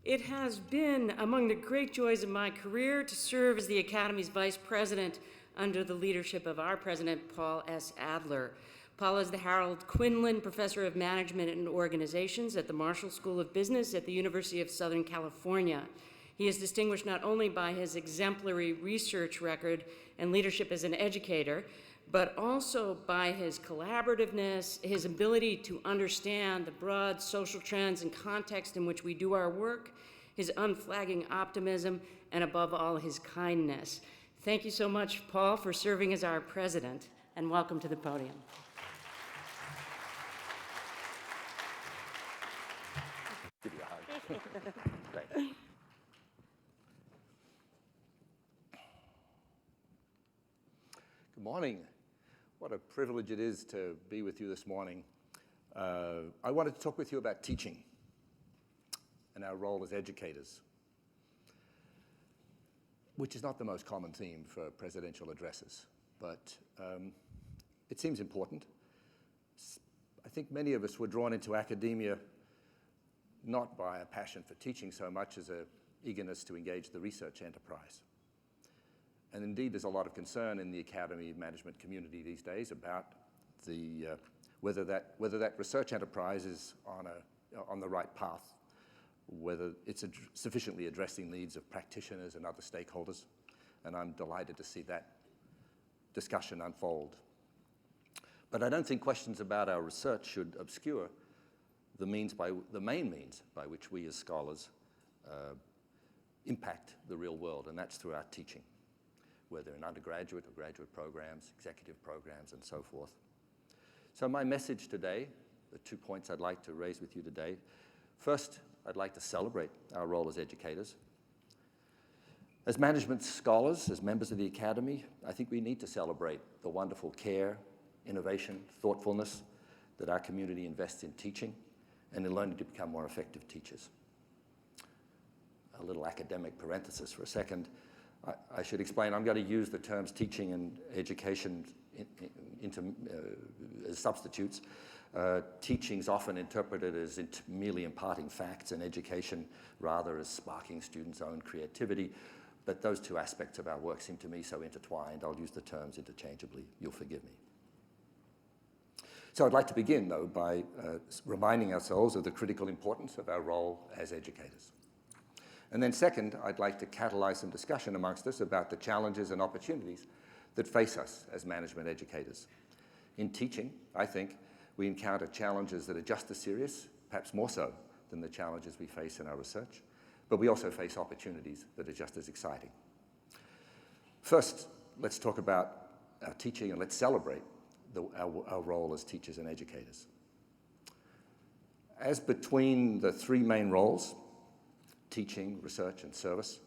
It has been among the great joys of my career to serve as the Academy's Vice President under the leadership of our President, Paul S. Adler. Paul is the Harold Quinlan Professor of Management and Organizations at the Marshall School of Business at the University of Southern California. He is distinguished not only by his exemplary research record and leadership as an educator, but also by his collaborativeness, his ability to understand the broad social trends and context in which we do our work, his unflagging optimism, and above all, his kindness. Thank you so much, Paul, for serving as our president, and welcome to the podium. Give you a hug. Thanks. Good morning. What a privilege it is to be with you this morning. I wanted to talk with you about teaching and our role as educators, which is not the most common theme for presidential addresses, but it seems important. I think many of us were drawn into academia not by a passion for teaching so much as an eagerness to engage the research enterprise. And indeed, there's a lot of concern in the academy management community these days about whether that research enterprise is on the right path, whether it's sufficiently addressing needs of practitioners and other stakeholders. And I'm delighted to see that discussion unfold. But I don't think questions about our research should obscure the main means by which we as scholars impact the real world, and that's through our teaching, whether in undergraduate or graduate programs, executive programs, and so forth. So my message today, the 2 points I'd like to raise with you today. First, I'd like to celebrate our role as educators. As management scholars, as members of the Academy, I think we need to celebrate the wonderful care, innovation, thoughtfulness that our community invests in teaching and in learning to become more effective teachers. A little academic parenthesis for a second. I should explain, I'm going to use the terms teaching and education as substitutes. Teaching's often interpreted as merely imparting facts, and education rather as sparking students' own creativity. But those two aspects of our work seem to me so intertwined, I'll use the terms interchangeably. You'll forgive me. So I'd like to begin, though, by reminding ourselves of the critical importance of our role as educators. And then second, I'd like to catalyze some discussion amongst us about the challenges and opportunities that face us as management educators. In teaching, I think, we encounter challenges that are just as serious, perhaps more so, than the challenges we face in our research, but we also face opportunities that are just as exciting. First, let's talk about our teaching and let's celebrate our role as teachers and educators. As between the three main roles, teaching, research, and service,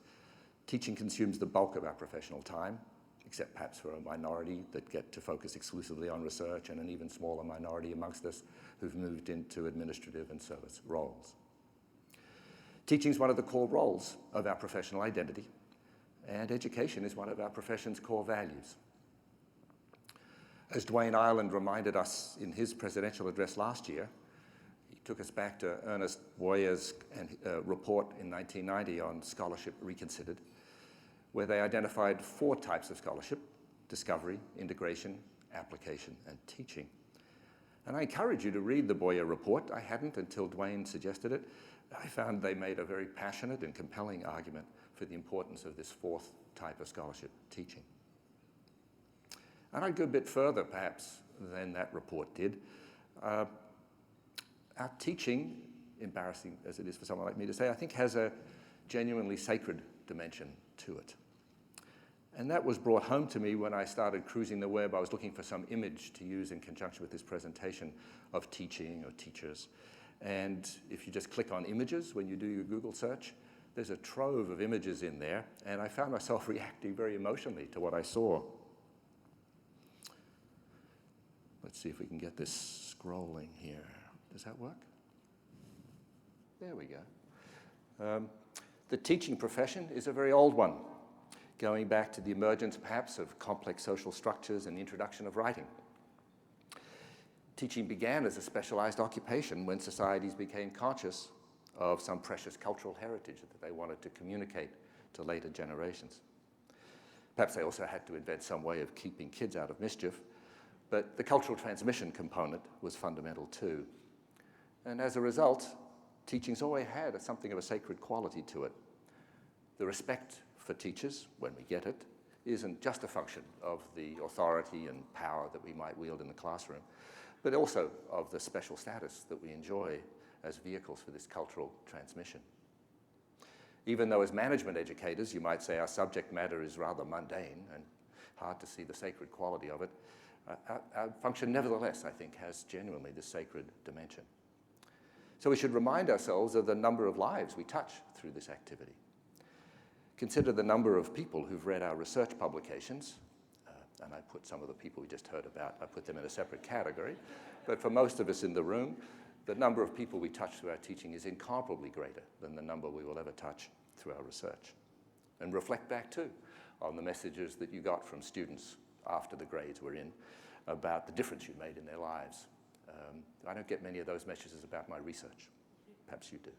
teaching consumes the bulk of our professional time, except perhaps for a minority that get to focus exclusively on research, and an even smaller minority amongst us who've moved into administrative and service roles. Teaching is one of the core roles of our professional identity, and education is one of our profession's core values. As Dwayne Ireland reminded us in his presidential address last year, he took us back to Ernest Boyer's report in 1990 on Scholarship Reconsidered, where they identified 4 types of scholarship: discovery, integration, application, and teaching. And I encourage you to read the Boyer report. I hadn't until Dwayne suggested it. I found they made a very passionate and compelling argument for the importance of this 4th type of scholarship, teaching. And I'd go a bit further, perhaps, than that report did. Our teaching, embarrassing as it is for someone like me to say, I think has a genuinely sacred dimension to it. And that was brought home to me when I started cruising the web. I was looking for some image to use in conjunction with this presentation of teaching or teachers. And if you just click on images when you do your Google search, there's a trove of images in there, and I found myself reacting very emotionally to what I saw. Let's see if we can get this scrolling here. Does that work? There we go. The teaching profession is a very old one, going back to the emergence, perhaps, of complex social structures and the introduction of writing. Teaching began as a specialized occupation when societies became conscious of some precious cultural heritage that they wanted to communicate to later generations. Perhaps they also had to invent some way of keeping kids out of mischief, but the cultural transmission component was fundamental too. And as a result, teaching's always had something of a sacred quality to it. The respect for teachers, when we get it, isn't just a function of the authority and power that we might wield in the classroom, but also of the special status that we enjoy as vehicles for this cultural transmission. Even though as management educators, you might say our subject matter is rather mundane and hard to see the sacred quality of it, our function nevertheless, I think, has genuinely this sacred dimension. So we should remind ourselves of the number of lives we touch through this activity. Consider the number of people who've read our research publications, and I put some of the people we just heard about, I put them in a separate category, but for most of us in the room, the number of people we touch through our teaching is incomparably greater than the number we will ever touch through our research. And reflect back too on the messages that you got from students after the grades were in about the difference you made in their lives. I don't get many of those messages about my research. Perhaps you do.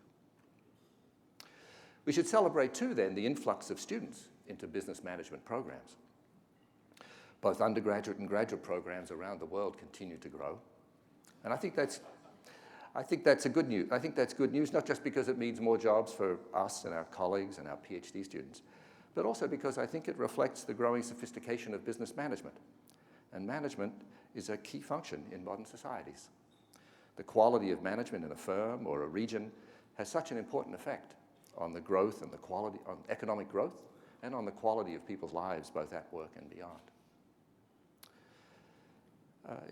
We should celebrate too then the influx of students into business management programs. Both undergraduate and graduate programs around the world continue to grow. And I think that's good news. I think that's good news, not just because it means more jobs for us and our colleagues and our PhD students, but also because I think it reflects the growing sophistication of business management. And management is a key function in modern societies. The quality of management in a firm or a region has such an important effect on the growth and the quality, on economic growth, and on the quality of people's lives, both at work and beyond.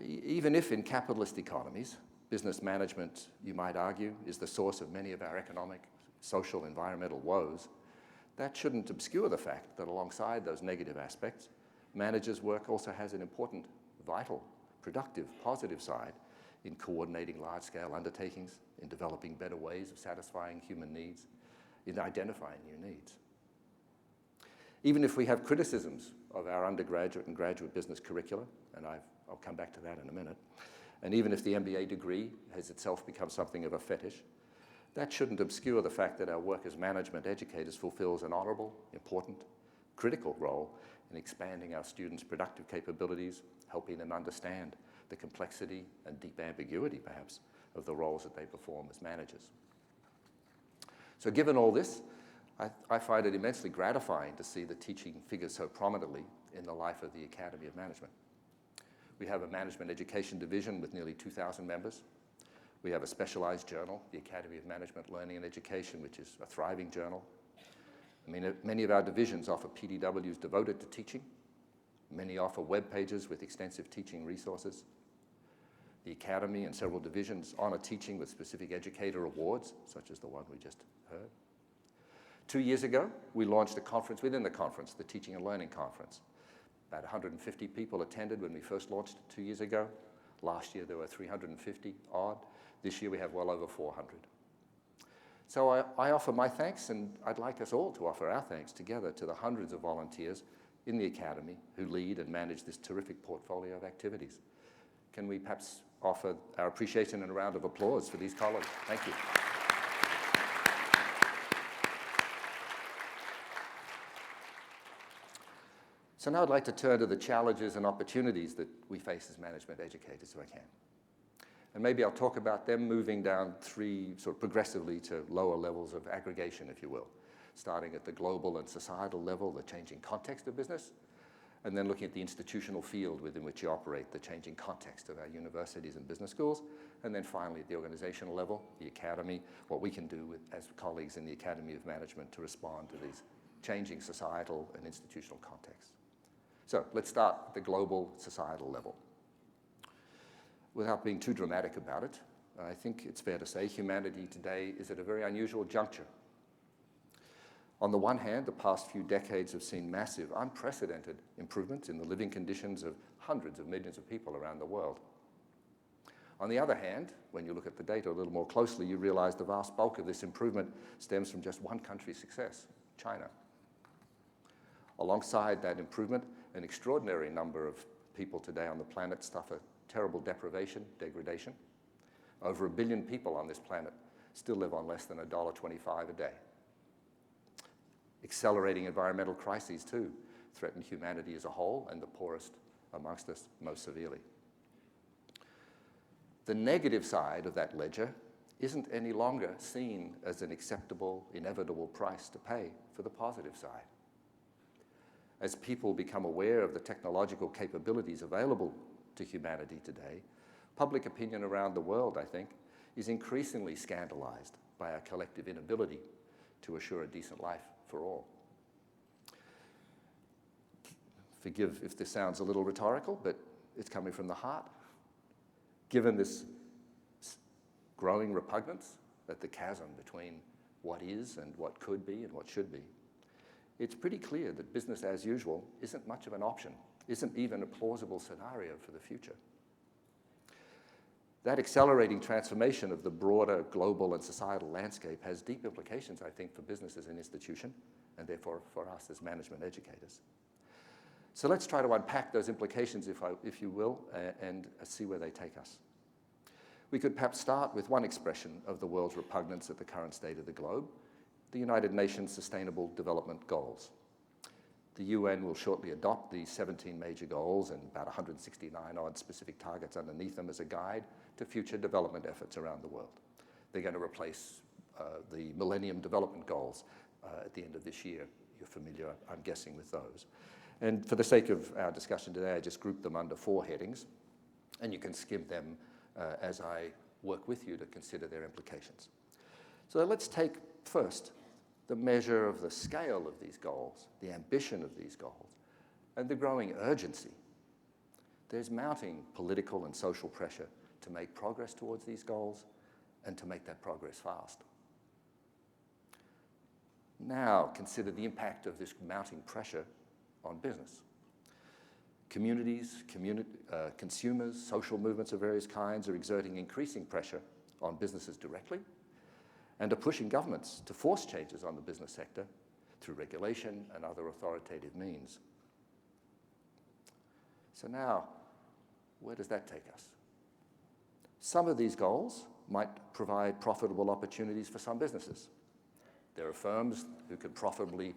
Even if in capitalist economies, business management, you might argue, is the source of many of our economic, social, environmental woes, that shouldn't obscure the fact that alongside those negative aspects, managers' work also has an important, vital, productive, positive side in coordinating large-scale undertakings, in developing better ways of satisfying human needs, in identifying new needs. Even if we have criticisms of our undergraduate and graduate business curricula, and I'll come back to that in a minute, and even if the MBA degree has itself become something of a fetish, that shouldn't obscure the fact that our work as management educators fulfills an honorable, important, critical role in expanding our students' productive capabilities, helping them understand the complexity and deep ambiguity, perhaps, of the roles that they perform as managers. So given all this, I find it immensely gratifying to see the teaching figure so prominently in the life of the Academy of Management. We have a management education division with nearly 2,000 members. We have a specialized journal, the Academy of Management Learning and Education, which is a thriving journal. Many of our divisions offer PDWs devoted to teaching. Many offer web pages with extensive teaching resources. The Academy and several divisions honor teaching with specific educator awards, such as the one we just heard. 2 years ago, we launched a conference within the conference, the Teaching and Learning Conference. About 150 people attended when we first launched 2 years ago. Last year, there were 350 odd. This year, we have well over 400. So I offer my thanks, and I'd like us all to offer our thanks together to the hundreds of volunteers in the Academy who lead and manage this terrific portfolio of activities. Can we perhaps offer our appreciation and a round of applause for these colleagues? Thank you. So now I'd like to turn to the challenges and opportunities that we face as management educators, if I can. And maybe I'll talk about them moving down three, sort of progressively to lower levels of aggregation, if you will, starting at the global and societal level, the changing context of business, and then looking at the institutional field within which you operate, the changing context of our universities and business schools, and then finally at the organizational level, the academy, what we can do as colleagues in the Academy of Management to respond to these changing societal and institutional contexts. So let's start at the global societal level. Without being too dramatic about it, I think it's fair to say humanity today is at a very unusual juncture. On the one hand, the past few decades have seen massive, unprecedented improvements in the living conditions of hundreds of millions of people around the world. On the other hand, when you look at the data a little more closely, you realize the vast bulk of this improvement stems from just one country's success, China. Alongside that improvement, an extraordinary number of people today on the planet suffer terrible deprivation, degradation. Over 1 billion people on this planet still live on less than $1.25 a day. Accelerating environmental crises, too, threaten humanity as a whole and the poorest amongst us most severely. The negative side of that ledger isn't any longer seen as an acceptable, inevitable price to pay for the positive side. As people become aware of the technological capabilities available to humanity today, public opinion around the world, I think, is increasingly scandalized by our collective inability to assure a decent life for all. Forgive if this sounds a little rhetorical, but it's coming from the heart. Given this growing repugnance at the chasm between what is and what could be and what should be, it's pretty clear that business as usual isn't much of an option, isn't even a plausible scenario for the future. That accelerating transformation of the broader global and societal landscape has deep implications, I think, for business as an institution, and therefore for us as management educators. So let's try to unpack those implications, if you will, and see where they take us. We could perhaps start with one expression of the world's repugnance at the current state of the globe, the United Nations Sustainable Development Goals. The UN will shortly adopt these 17 major goals and about 169 odd specific targets underneath them as a guide to future development efforts around the world. They're going to replace the Millennium Development Goals at the end of this year. You're familiar, I'm guessing, with those. And for the sake of our discussion today, I just grouped them under 4 headings, and you can skim them as I work with you to consider their implications. So let's take first the measure of the scale of these goals, the ambition of these goals, and the growing urgency. There's mounting political and social pressure to make progress towards these goals and to make that progress fast. Now consider the impact of this mounting pressure on business. Communities, consumers, social movements of various kinds are exerting increasing pressure on businesses directly and are pushing governments to force changes on the business sector through regulation and other authoritative means. So now, where does that take us? Some of these goals might provide profitable opportunities for some businesses. There are firms who can profitably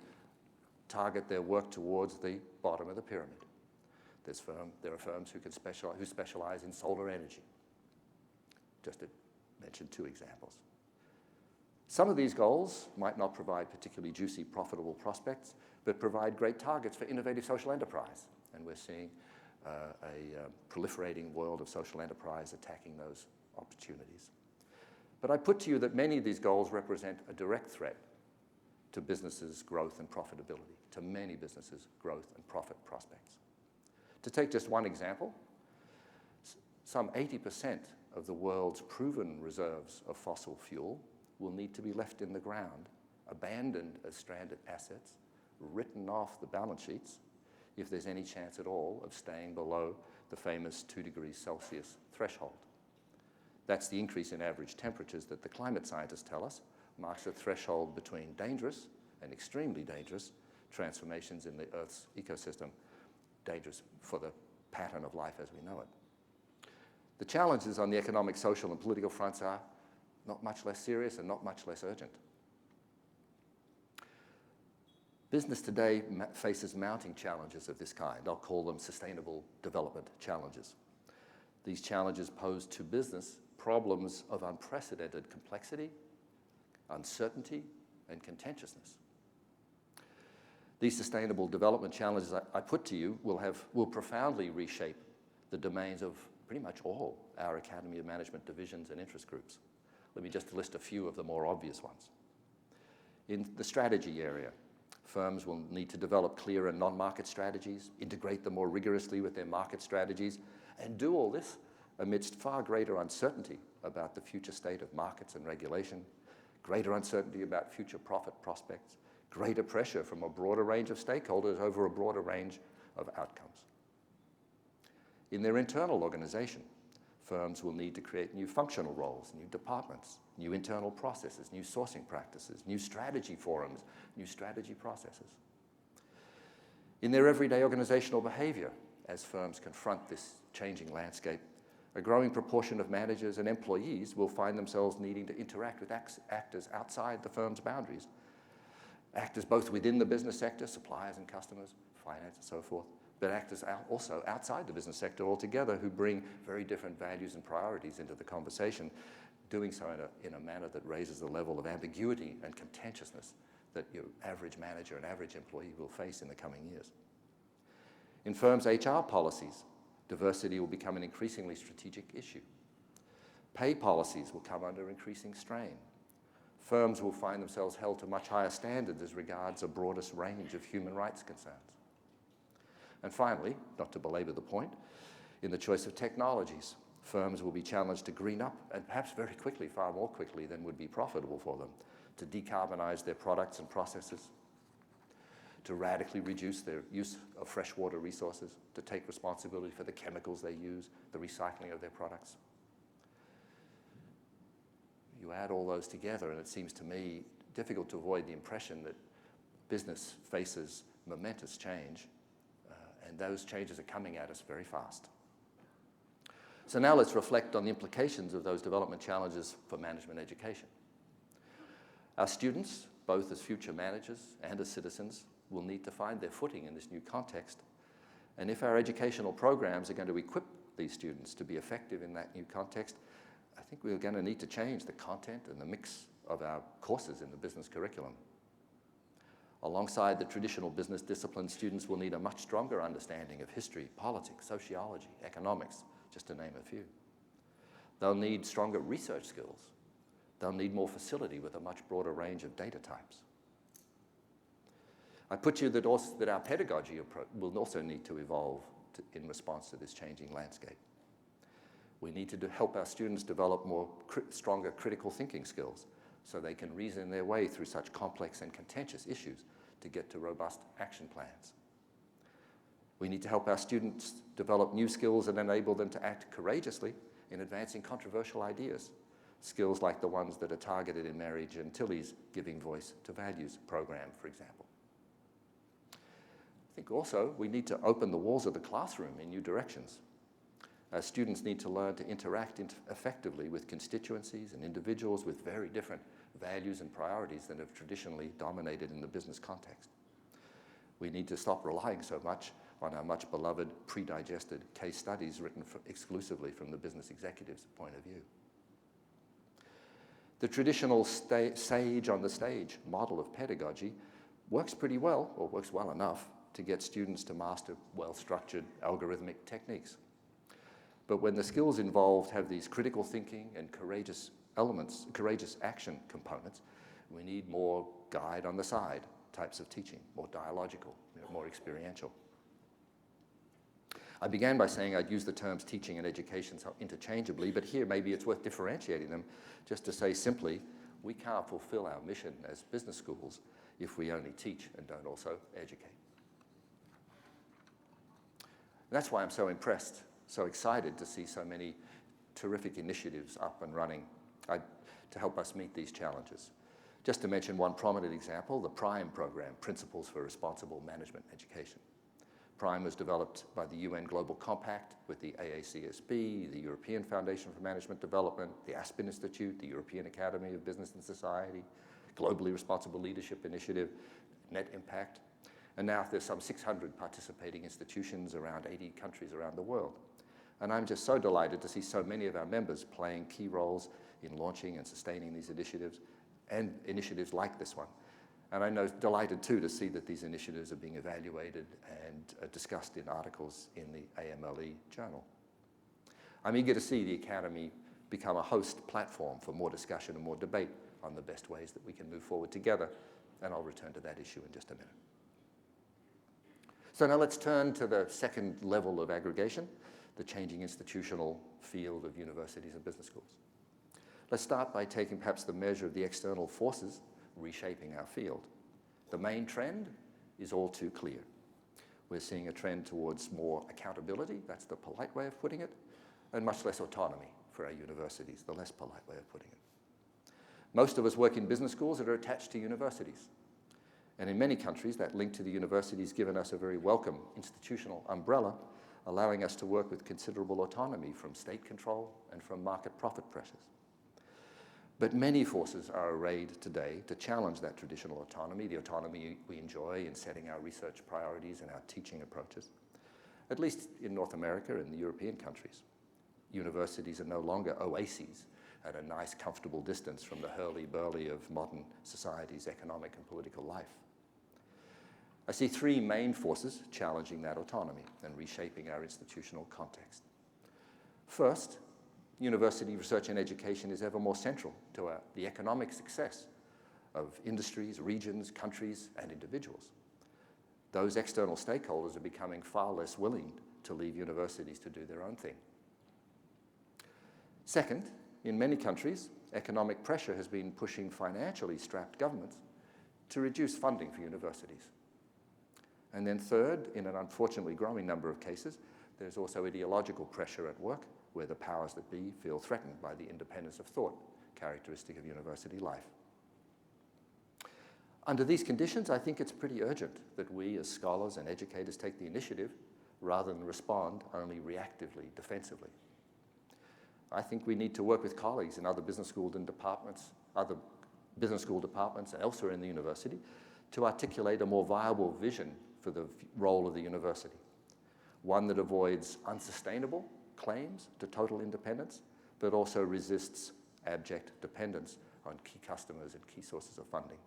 target their work towards the bottom of the pyramid. There are firms who specialize in solar energy, just to mention 2 examples. Some of these goals might not provide particularly juicy, profitable prospects, but provide great targets for innovative social enterprise. And we're seeing a proliferating world of social enterprise attacking those opportunities. But I put to you that many of these goals represent a direct threat to businesses' growth and profitability, to many businesses' growth and profit prospects. To take just one example, some 80% of the world's proven reserves of fossil fuel will need to be left in the ground, abandoned as stranded assets, written off the balance sheets, if there's any chance at all of staying below the famous 2 degrees Celsius threshold. That's the increase in average temperatures that the climate scientists tell us marks a threshold between dangerous and extremely dangerous transformations in the Earth's ecosystem, dangerous for the pattern of life as we know it. The challenges on the economic, social, and political fronts are not much less serious and not much less urgent. Business today faces mounting challenges of this kind. I'll call them sustainable development challenges. These challenges pose to business problems of unprecedented complexity, uncertainty, and contentiousness. These sustainable development challenges I put to you will profoundly reshape the domains of pretty much all our Academy of Management divisions and interest groups. Let me just list a few of the more obvious ones. In the strategy area, firms will need to develop clear and non-market strategies, integrate them more rigorously with their market strategies, and do all this amidst far greater uncertainty about the future state of markets and regulation, greater uncertainty about future profit prospects, greater pressure from a broader range of stakeholders over a broader range of outcomes. In their internal organization, firms will need to create new functional roles, new departments, new internal processes, new sourcing practices, new strategy forums, new strategy processes. In their everyday organizational behavior, as firms confront this changing landscape, A growing proportion of managers and employees will find themselves needing to interact with actors outside the firm's boundaries. Actors both within the business sector, suppliers and customers, finance and so forth, but actors also outside the business sector altogether who bring very different values and priorities into the conversation, doing so in a manner that raises the level of ambiguity and contentiousness that your average manager and average employee will face in the coming years. In firms' HR policies, diversity will become an increasingly strategic issue. Pay policies will come under increasing strain. Firms will find themselves held to much higher standards as regards a broadest range of human rights concerns. And finally, not to belabor the point, in the choice of technologies, firms will be challenged to green up, and perhaps very quickly, far more quickly than would be profitable for them, to decarbonize their products and processes, to radically reduce their use of freshwater resources, to take responsibility for the chemicals they use, the recycling of their products. You add all those together, and it seems to me difficult to avoid the impression that business faces momentous change, and those changes are coming at us very fast. So now let's reflect on the implications of those development challenges for management education. Our students, both as future managers and as citizens, will need to find their footing in this new context. And if our educational programs are going to equip these students to be effective in that new context, I think we're going to need to change the content and the mix of our courses in the business curriculum. Alongside the traditional business disciplines, students will need a much stronger understanding of history, politics, sociology, economics, just to name a few. They'll need stronger research skills. They'll need more facility with a much broader range of data types. I put you that our pedagogy will also need to evolve in response to this changing landscape. We need to help our students develop stronger critical thinking skills so they can reason their way through such complex and contentious issues to get to robust action plans. We need to help our students develop new skills and enable them to act courageously in advancing controversial ideas, skills like the ones that are targeted in Mary Gentile's Giving Voice to Values program, for example. I think also we need to open the walls of the classroom in new directions. Our students need to learn to interact effectively with constituencies and individuals with very different values and priorities than have traditionally dominated in the business context. We need to stop relying so much on our much beloved pre-digested case studies written exclusively from the business executive's point of view. The traditional sage on the stage model of pedagogy works pretty well, or works well enough, to get students to master well-structured algorithmic techniques. But when the skills involved have these critical thinking and courageous elements, courageous action components, we need more guide on the side types of teaching, more dialogical, more experiential. I began by saying I'd use the terms teaching and education so interchangeably, but here maybe it's worth differentiating them just to say simply, we can't fulfill our mission as business schools if we only teach and don't also educate. And that's why I'm so impressed, so excited to see so many terrific initiatives up and running to help us meet these challenges. Just to mention one prominent example, the PRIME program, Principles for Responsible Management Education. PRIME was developed by the UN Global Compact with the AACSB, the European Foundation for Management Development, the Aspen Institute, the European Academy of Business and Society, Globally Responsible Leadership Initiative, Net Impact. And now there's some 600 participating institutions around 80 countries around the world. And I'm just so delighted to see so many of our members playing key roles in launching and sustaining these initiatives and initiatives like this one. And I'm delighted too to see that these initiatives are being evaluated and discussed in articles in the AMLE journal. I'm eager to see the Academy become a host platform for more discussion and more debate on the best ways that we can move forward together. And I'll return to that issue in just a minute. So now let's turn to the second level of aggregation, the changing institutional field of universities and business schools. Let's start by taking perhaps the measure of the external forces reshaping our field. The main trend is all too clear. We're seeing a trend towards more accountability, that's the polite way of putting it, and much less autonomy for our universities, the less polite way of putting it. Most of us work in business schools that are attached to universities. And in many countries, that link to the university has given us a very welcome institutional umbrella, allowing us to work with considerable autonomy from state control and from market profit pressures. But many forces are arrayed today to challenge that traditional autonomy, the autonomy we enjoy in setting our research priorities and our teaching approaches, at least in North America and the European countries. Universities are no longer oases at a nice, comfortable distance from the hurly-burly of modern society's economic and political life. I see three main forces challenging that autonomy and reshaping our institutional context. First, university research and education is ever more central to the economic success of industries, regions, countries, and individuals. Those external stakeholders are becoming far less willing to leave universities to do their own thing. Second, in many countries, economic pressure has been pushing financially strapped governments to reduce funding for universities. And then third, in an unfortunately growing number of cases, there's also ideological pressure at work where the powers that be feel threatened by the independence of thought, characteristic of university life. Under these conditions, I think it's pretty urgent that we as scholars and educators take the initiative rather than respond only reactively, defensively. I think we need to work with colleagues in other business school departments and elsewhere in the university to articulate a more viable vision for the role of the university, one that avoids unsustainable claims to total independence, but also resists abject dependence on key customers and key sources of funding.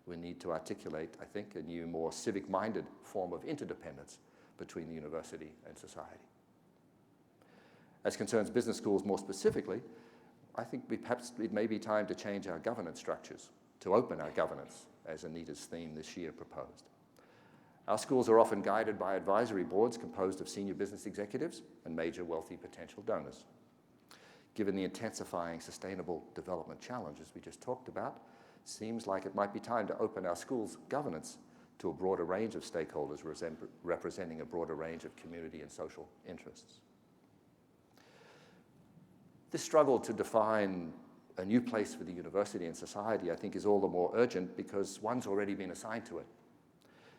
We need to articulate, I think, a new, more civic-minded form of interdependence between the university and society. As concerns business schools more specifically, I think perhaps it may be time to change our governance structures, to open our governance, as Anita's theme this year proposed. Our schools are often guided by advisory boards composed of senior business executives and major wealthy potential donors. Given the intensifying sustainable development challenges we just talked about, seems like it might be time to open our schools' governance to a broader range of stakeholders representing a broader range of community and social interests. This struggle to define a new place for the university and society, I think, is all the more urgent because one's already been assigned to it.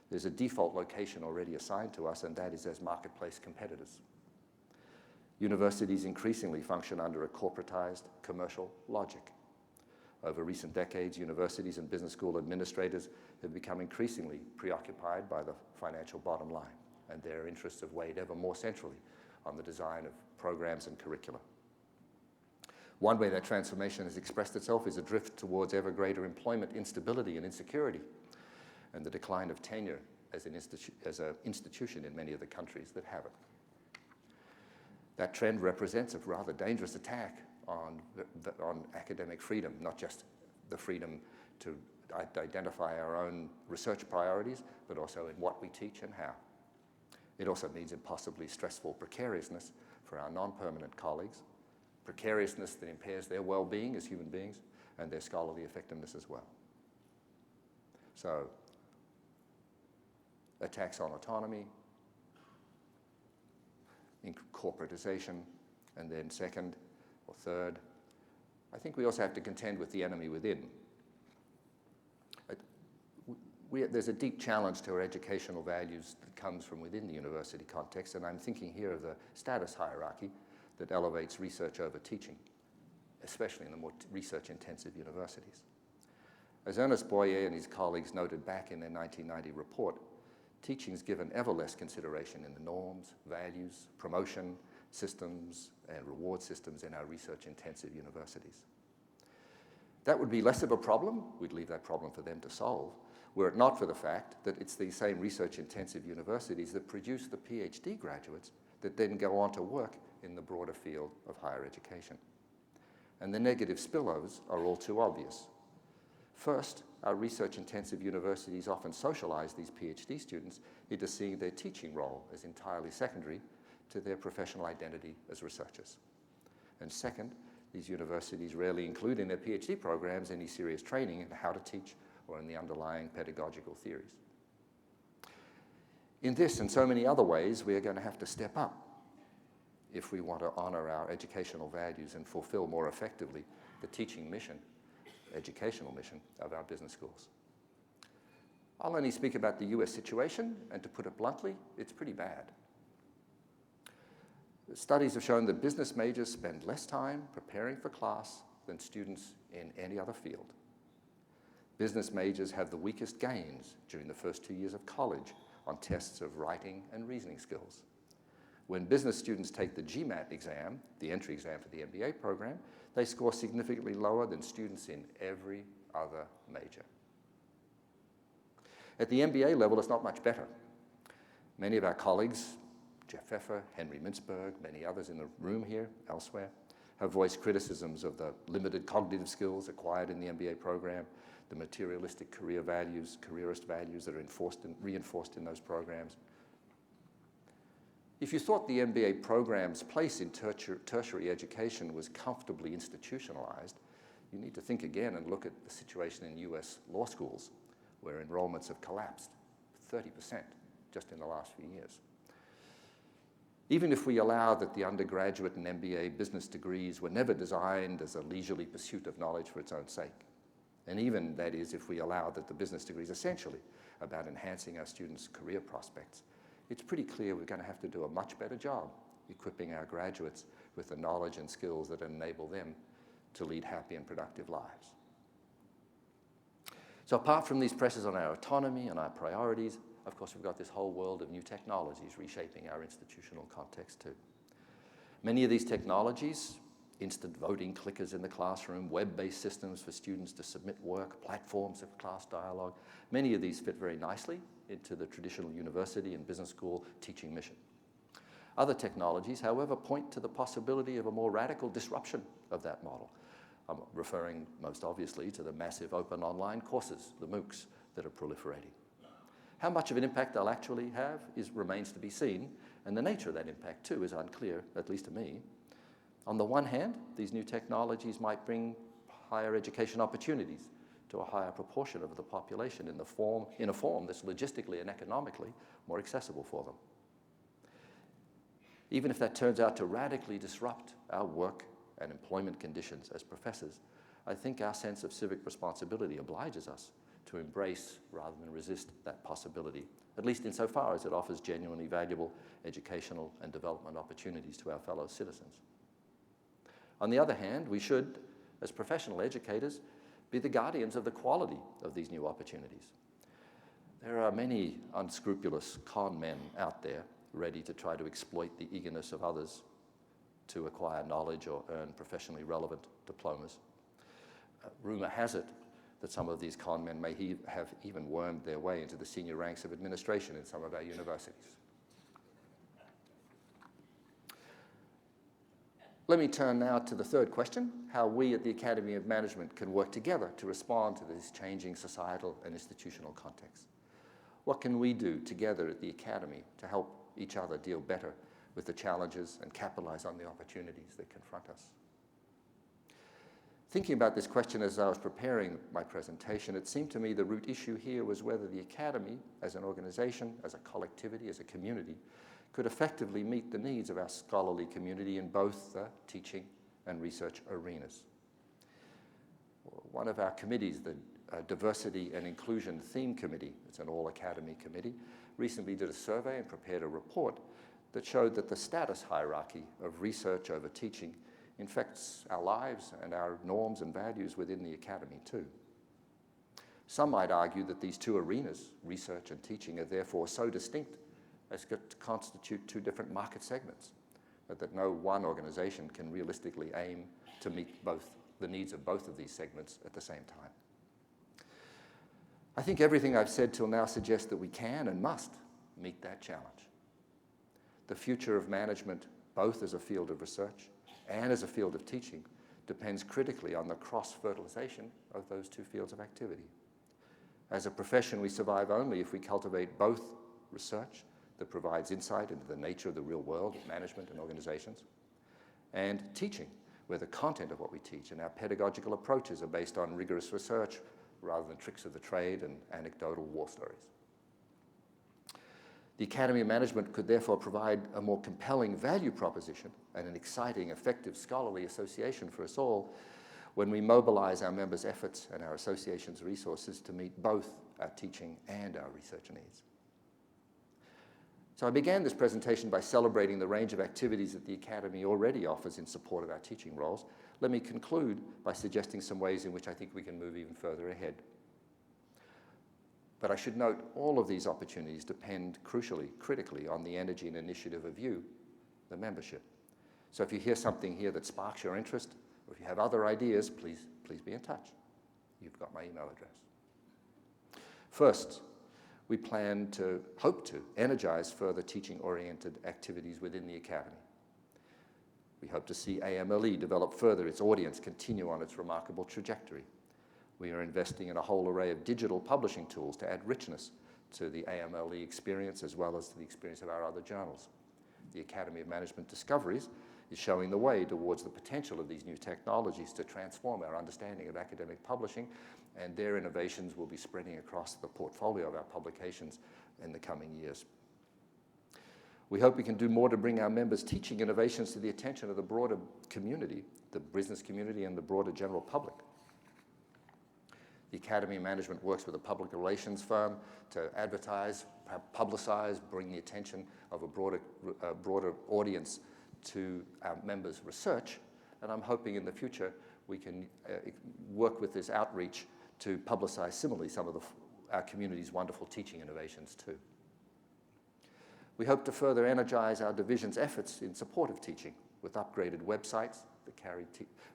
There's a default location already assigned to us, and that is as marketplace competitors. Universities increasingly function under a corporatized commercial logic. Over recent decades, universities and business school administrators have become increasingly preoccupied by the financial bottom line, and their interests have weighed ever more centrally on the design of programs and curricula. One way that transformation has expressed itself is a drift towards ever greater employment instability and insecurity, and the decline of tenure as an institution in many of the countries that have it. That trend represents a rather dangerous attack on academic freedom, not just the freedom to identify our own research priorities, but also in what we teach and how. It also means impossibly stressful precariousness for our non-permanent colleagues, precariousness that impairs their well-being as human beings and their scholarly effectiveness as well. So, attacks on autonomy, corporatization, and then second or third, I think we also have to contend with the enemy within. There's a deep challenge to our educational values that comes from within the university context, and I'm thinking here of the status hierarchy that elevates research over teaching, especially in the more research-intensive universities. As Ernest Boyer and his colleagues noted back in their 1990 report, teaching is given ever less consideration in the norms, values, promotion systems, and reward systems in our research-intensive universities. That would be less of a problem. We'd leave that problem for them to solve, were it not for the fact that it's these same research-intensive universities that produce the PhD graduates that then go on to work in the broader field of higher education. And the negative spillovers are all too obvious. First, our research-intensive universities often socialize these PhD students into seeing their teaching role as entirely secondary to their professional identity as researchers. And second, these universities rarely include in their PhD programs any serious training in how to teach or in the underlying pedagogical theories. In this and so many other ways, we are going to have to step up if we want to honor our educational values and fulfill more effectively the teaching mission, educational mission of our business schools. I'll only speak about the US situation, and to put it bluntly, it's pretty bad. Studies have shown that business majors spend less time preparing for class than students in any other field. Business majors have the weakest gains during the first 2 years of college on tests of writing and reasoning skills. When business students take the GMAT exam, the entry exam for the MBA program, they score significantly lower than students in every other major. At the MBA level, it's not much better. Many of our colleagues, Jeff Pfeffer, Henry Mintzberg, many others in the room here, elsewhere, have voiced criticisms of the limited cognitive skills acquired in the MBA program, the materialistic career values, careerist values that are reinforced in those programs. If you thought the MBA program's place in tertiary education was comfortably institutionalized, you need to think again and look at the situation in US law schools, where enrollments have collapsed 30% just in the last few years. Even if we allow that the undergraduate and MBA business degrees were never designed as a leisurely pursuit of knowledge for its own sake, and even, that is, if we allow that the business degree is essentially about enhancing our students' career prospects, it's pretty clear we're going to have to do a much better job equipping our graduates with the knowledge and skills that enable them to lead happy and productive lives. So apart from these pressures on our autonomy and our priorities, of course, we've got this whole world of new technologies reshaping our institutional context too. Many of these technologies, instant voting clickers in the classroom, web-based systems for students to submit work, platforms of class dialogue, many of these fit very nicely into the traditional university and business school teaching mission. Other technologies, however, point to the possibility of a more radical disruption of that model. I'm referring most obviously to the massive open online courses, the MOOCs, that are proliferating. How much of an impact they'll actually have remains to be seen, and the nature of that impact too is unclear, at least to me. On the one hand, these new technologies might bring higher education opportunities to a higher proportion of the population in a form that's logistically and economically more accessible for them. Even if that turns out to radically disrupt our work and employment conditions as professors, I think our sense of civic responsibility obliges us to embrace rather than resist that possibility, at least insofar as it offers genuinely valuable educational and development opportunities to our fellow citizens. On the other hand, we should, as professional educators, be the guardians of the quality of these new opportunities. There are many unscrupulous con men out there ready to try to exploit the eagerness of others to acquire knowledge or earn professionally relevant diplomas. Rumor has it that some of these con men may have even wormed their way into the senior ranks of administration in some of our universities. Let me turn now to the third question, how we at the Academy of Management can work together to respond to this changing societal and institutional context. What can we do together at the Academy to help each other deal better with the challenges and capitalize on the opportunities that confront us? Thinking about this question as I was preparing my presentation, it seemed to me the root issue here was whether the Academy, as an organization, as a collectivity, as a community, could effectively meet the needs of our scholarly community in both the teaching and research arenas. One of our committees, the Diversity and Inclusion Theme Committee, it's an all-academy committee, recently did a survey and prepared a report that showed that the status hierarchy of research over teaching infects our lives and our norms and values within the academy too. Some might argue that these two arenas, research and teaching, are therefore so distinct as to constitute two different market segments, but that no one organization can realistically aim to meet both the needs of both of these segments at the same time. I think everything I've said till now suggests that we can and must meet that challenge. The future of management, both as a field of research and as a field of teaching, depends critically on the cross-fertilization of those two fields of activity. As a profession, we survive only if we cultivate both research that provides insight into the nature of the real world of management and organizations, and teaching, where the content of what we teach and our pedagogical approaches are based on rigorous research rather than tricks of the trade and anecdotal war stories. The Academy of Management could therefore provide a more compelling value proposition and an exciting, effective scholarly association for us all when we mobilize our members' efforts and our association's resources to meet both our teaching and our research needs. So I began this presentation by celebrating the range of activities that the Academy already offers in support of our teaching roles. Let me conclude by suggesting some ways in which I think we can move even further ahead. But I should note all of these opportunities depend critically on the energy and initiative of you, the membership. So if you hear something here that sparks your interest, or if you have other ideas, please be in touch. You've got my email address. First, we hope to energize further teaching-oriented activities within the Academy. We hope to see AMLE develop further, its audience continue on its remarkable trajectory. We are investing in a whole array of digital publishing tools to add richness to the AMLE experience as well as to the experience of our other journals. The Academy of Management Discoveries is showing the way towards the potential of these new technologies to transform our understanding of academic publishing, and their innovations will be spreading across the portfolio of our publications in the coming years. We hope we can do more to bring our members' teaching innovations to the attention of the broader community, the business community and the broader general public. The Academy of Management works with a public relations firm to advertise, publicize, bring the attention of a broader audience to our members' research, and I'm hoping in the future we can work with this outreach to publicize similarly some of our community's wonderful teaching innovations too. We hope to further energize our division's efforts in support of teaching with upgraded websites that carry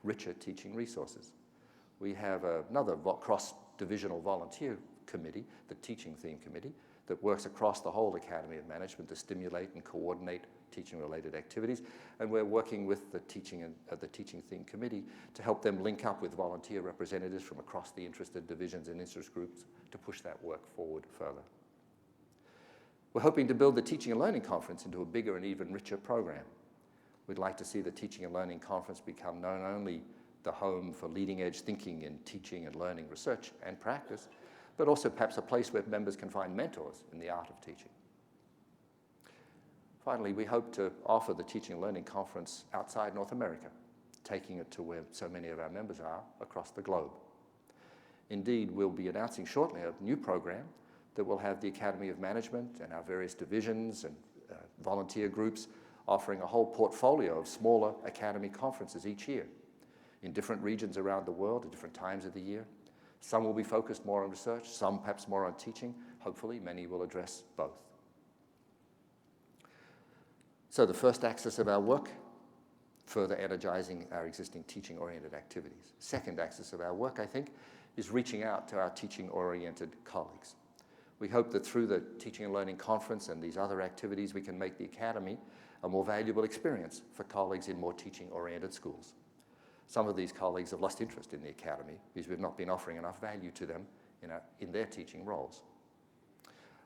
richer teaching resources. We have another cross-divisional volunteer committee, the Teaching Theme Committee, that works across the whole Academy of Management to stimulate and coordinate teaching-related activities, and we're working with the Teaching Theme Committee to help them link up with volunteer representatives from across the interested divisions and interest groups to push that work forward further. We're hoping to build the Teaching and Learning Conference into a bigger and even richer program. We'd like to see the Teaching and Learning Conference become not only the home for leading-edge thinking in teaching and learning research and practice, but also perhaps a place where members can find mentors in the art of teaching. Finally, we hope to offer the Teaching and Learning Conference outside North America, taking it to where so many of our members are across the globe. Indeed, we'll be announcing shortly a new program that will have the Academy of Management and our various divisions and volunteer groups offering a whole portfolio of smaller Academy conferences each year in different regions around the world at different times of the year. Some will be focused more on research, some perhaps more on teaching. Hopefully, many will address both. So the first axis of our work, further energizing our existing teaching-oriented activities. Second axis of our work, I think, is reaching out to our teaching-oriented colleagues. We hope that through the Teaching and Learning Conference and these other activities, we can make the Academy a more valuable experience for colleagues in more teaching-oriented schools. Some of these colleagues have lost interest in the Academy because we've not been offering enough value to them in their teaching roles.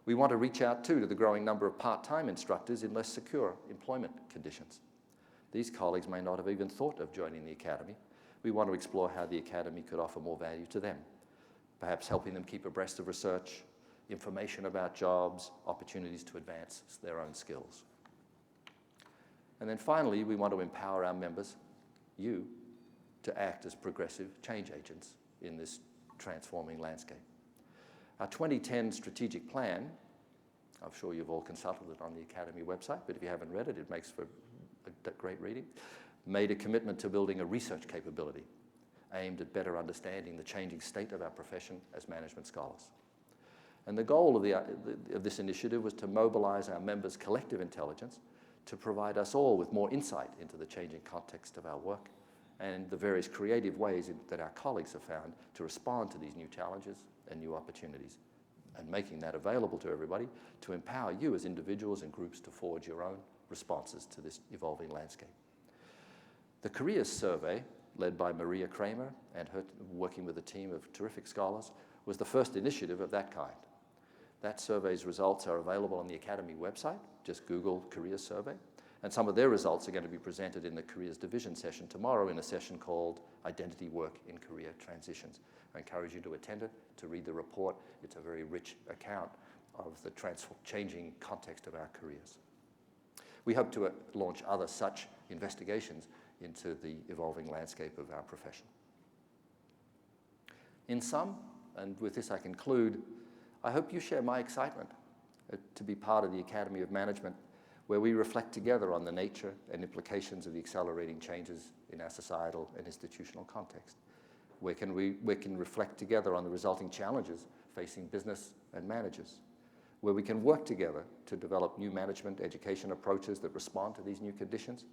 We want to reach out too to the growing number of part-time instructors in less secure employment conditions. These colleagues may not have even thought of joining the Academy. We want to explore how the Academy could offer more value to them, perhaps helping them keep abreast of research, information about jobs, opportunities to advance their own skills. And then finally, we want to empower our members, you, to act as progressive change agents in this transforming landscape. Our 2010 strategic plan, I'm sure you've all consulted it on the Academy website, but if you haven't read it, it makes for a great reading, made a commitment to building a research capability aimed at better understanding the changing state of our profession as management scholars. And the goal of this initiative was to mobilize our members' collective intelligence to provide us all with more insight into the changing context of our work and the various creative ways that our colleagues have found to respond to these new challenges and new opportunities, and making that available to everybody to empower you as individuals and groups to forge your own responses to this evolving landscape. The Careers Survey, led by Maria Kramer and her working with a team of terrific scholars, was the first initiative of that kind. That survey's results are available on the Academy website. Just Google Careers Survey. And some of their results are going to be presented in the Careers Division session tomorrow in a session called Identity Work in Career Transitions. I encourage you to attend it, to read the report. It's a very rich account of the changing context of our careers. We hope to launch other such investigations into the evolving landscape of our profession. In sum, and with this I conclude, I hope you share my excitement to be part of the Academy of Management, where we reflect together on the nature and implications of the accelerating changes in our societal and institutional context. Where can we can reflect together on the resulting challenges facing business and managers, where we can work together to develop new management education approaches that respond to these new conditions,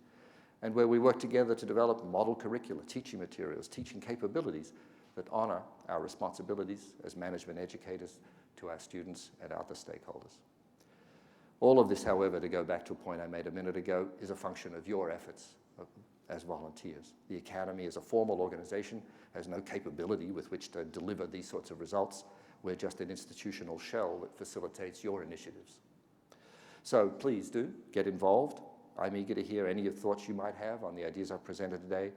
and where we work together to develop model curricula, teaching materials, teaching capabilities that honor our responsibilities as management educators to our students and other stakeholders. All of this, however, to go back to a point I made a minute ago, is a function of your efforts as volunteers. The Academy as a formal organization has no capability with which to deliver these sorts of results. We're just an institutional shell that facilitates your initiatives. So please do get involved. I'm eager to hear any of the thoughts you might have on the ideas I've presented today,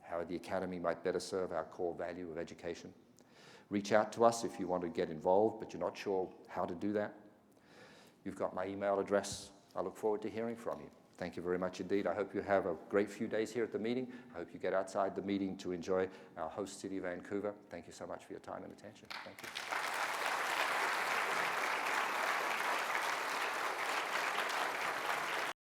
how the Academy might better serve our core value of education. Reach out to us if you want to get involved, but you're not sure how to do that. You've got my email address. I look forward to hearing from you. Thank you very much indeed. I hope you have a great few days here at the meeting. I hope you get outside the meeting to enjoy our host city, Vancouver. Thank you so much for your time and attention. Thank you.